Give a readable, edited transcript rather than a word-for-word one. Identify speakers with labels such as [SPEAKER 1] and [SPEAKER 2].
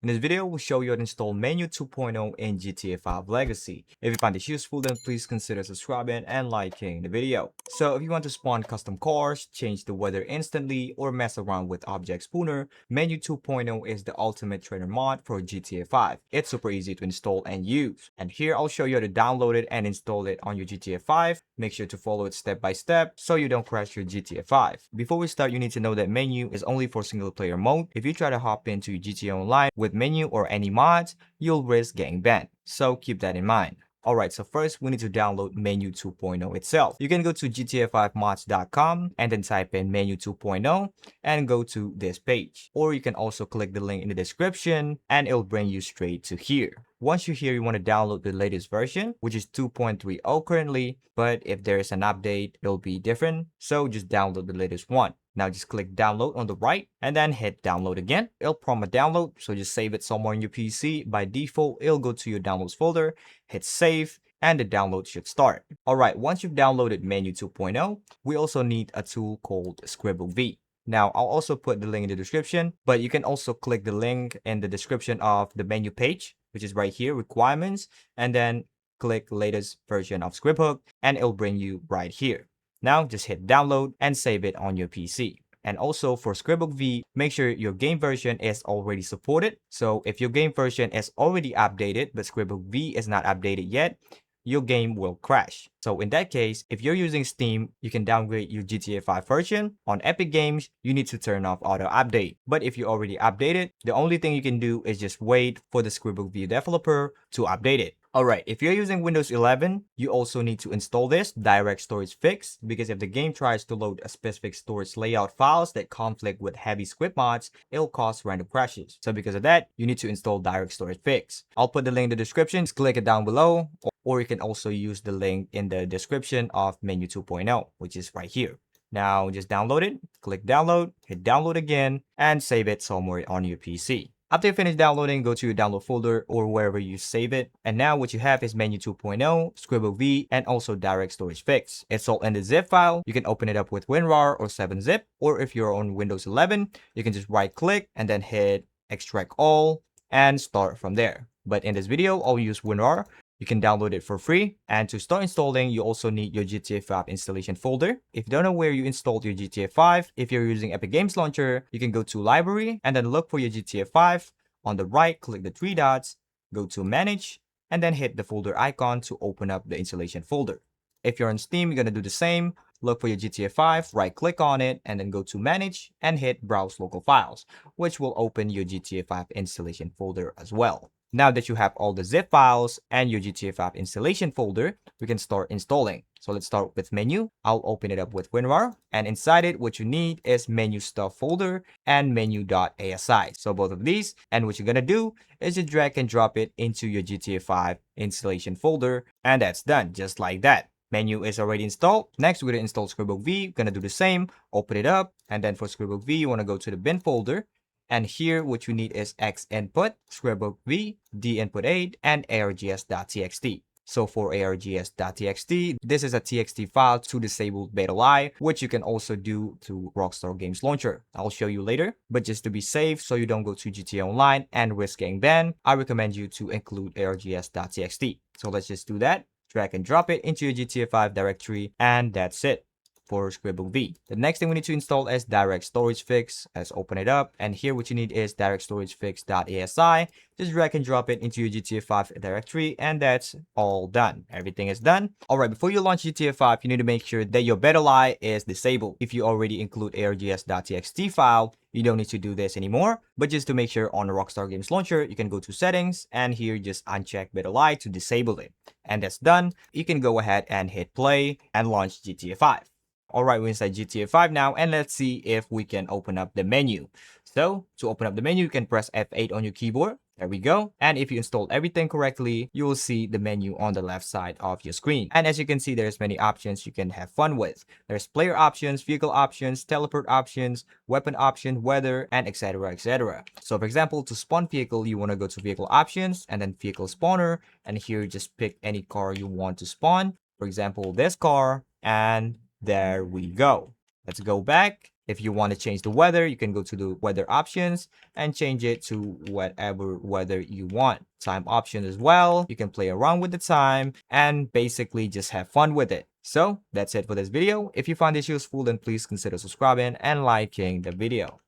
[SPEAKER 1] In this video, we'll show you how to install Menyoo 2.0 in GTA 5 Legacy. If you find this useful, then please consider subscribing and liking the video. So if you want to spawn custom cars, change the weather instantly, or mess around with Object Spooner, Menyoo 2.0 is the ultimate trainer mod for GTA 5. It's super easy to install and use. And here I'll show you how to download it and install it on your GTA 5. Make sure to follow it step by step so you don't crash your GTA 5. Before we start, you need to know that Menyoo is only for single player mode. If you try to hop into GTA Online with Menyoo or any mods, you'll risk getting banned. So keep that in mind. Alright, so first we need to download Menyoo 2.0 itself. You can go to GTA5mods.com and then type in Menyoo 2.0 and go to this page. Or you can also click the link in the description and it'll bring you straight to here. Once you're here, you want to download the latest version, which is 2.30 currently, but if there is an update, it'll be different. So just download the latest one. Now just click download on the right and then hit download again. It'll prompt a download, so just save it somewhere on your PC. By default, it'll go to your downloads folder, hit save, and the download should start. Alright, once you've downloaded Menyoo 2.0, we also need a tool called Scribble V. Now, I'll also put the link in the description, but you can also click the link in the description of the Menyoo page, which is right here, requirements, and then click latest version of Scribhook, and it'll bring you right here. Now, just hit download and save it on your PC. And also for Scribbook V, make sure your game version is already supported. So if your game version is already updated, but Scribbook V is not updated yet, your game will crash. So in that case, if you're using Steam, you can downgrade your GTA 5 version. On Epic Games, you need to turn off auto update. But if you already updated, the only thing you can do is just wait for the Scribbook V developer to update it. Alright, if you're using Windows 11, you also need to install this direct storage fix, because if the game tries to load a specific storage layout files that conflict with heavy script mods, it'll cause random crashes. So because of that, you need to install direct storage fix. I'll put the link in the description, just click it down below, or you can also use the link in the description of Menyoo 2.0, which is right here. Now just download it, click download, hit download again, and save it somewhere on your PC. After you finish downloading, go to your download folder or wherever you save it. And now what you have is Menyoo 2.0, Scribble V, and also direct storage fix. It's all in the zip file. You can open it up with WinRAR or 7-zip, or if you're on Windows 11, you can just right click and then hit extract all and start from there. But in this video, I'll use WinRAR. You can download it for free. And to start installing, you also need your GTA 5 installation folder. If you don't know where you installed your GTA 5, if you're using Epic Games Launcher, you can go to Library and then look for your GTA 5. On the right, click the three dots, go to Manage, and then hit the folder icon to open up the installation folder. If you're on Steam, you're going to do the same. Look for your GTA 5, right click on it, and then go to Manage and hit Browse Local Files, which will open your GTA 5 installation folder as well. Now that you have all the zip files and your GTA 5 installation folder, we can start installing. So let's start with Menyoo. I'll open it up with WinRAR, and inside it, what you need is Menyoo stuff folder and Menyoo.asi. So both of these, and what you're gonna do is you drag and drop it into your GTA 5 installation folder, and that's done, just like that. Menyoo is already installed. Next, we're gonna install Scribbook V. Gonna do the same, open it up, and then for Scribbook V, you wanna go to the bin folder. And here, what you need is X input, Scribbook V, D input 8, and args.txt. So for args.txt, this is a txt file to disable BetaLI, which you can also do through Rockstar Games Launcher. I'll show you later, but just to be safe so you don't go to GTA Online and risk getting banned, I recommend you to include args.txt. So let's just do that. Drag and drop it into your GTA 5 directory, and that's it for Scribble V. The next thing we need to install is direct storage fix. Let's open it up, and here what you need is direct storage fix.asi. Just drag and drop it into your GTA 5 directory, and that's all done. Everything is done. Alright, before you launch GTA 5, you need to make sure that your BetaLI is disabled. If you already include args.txt file, you don't need to do this anymore. But just to make sure, on the Rockstar Games Launcher, you can go to settings, and here just uncheck BetaLI to disable it. And that's done. You can go ahead and hit play and launch GTA 5. Alright, we're inside GTA 5 now, and let's see if we can open up the menu. So, to open up the menu, you can press F8 on your keyboard. There we go. And if you install everything correctly, you will see the menu on the left side of your screen. And as you can see, there's many options you can have fun with. There's player options, vehicle options, teleport options, weapon option, weather, and etc, etc. So for example, to spawn vehicle, you want to go to vehicle options and then vehicle spawner. And here, just pick any car you want to spawn. For example, this car, and there we go. Let's go back. If you want to change the weather, you can go to the weather options and change it to whatever weather you want. Time option as well. You can play around with the time and basically just have fun with it. So that's it for this video. If you found this useful, then please consider subscribing and liking the video.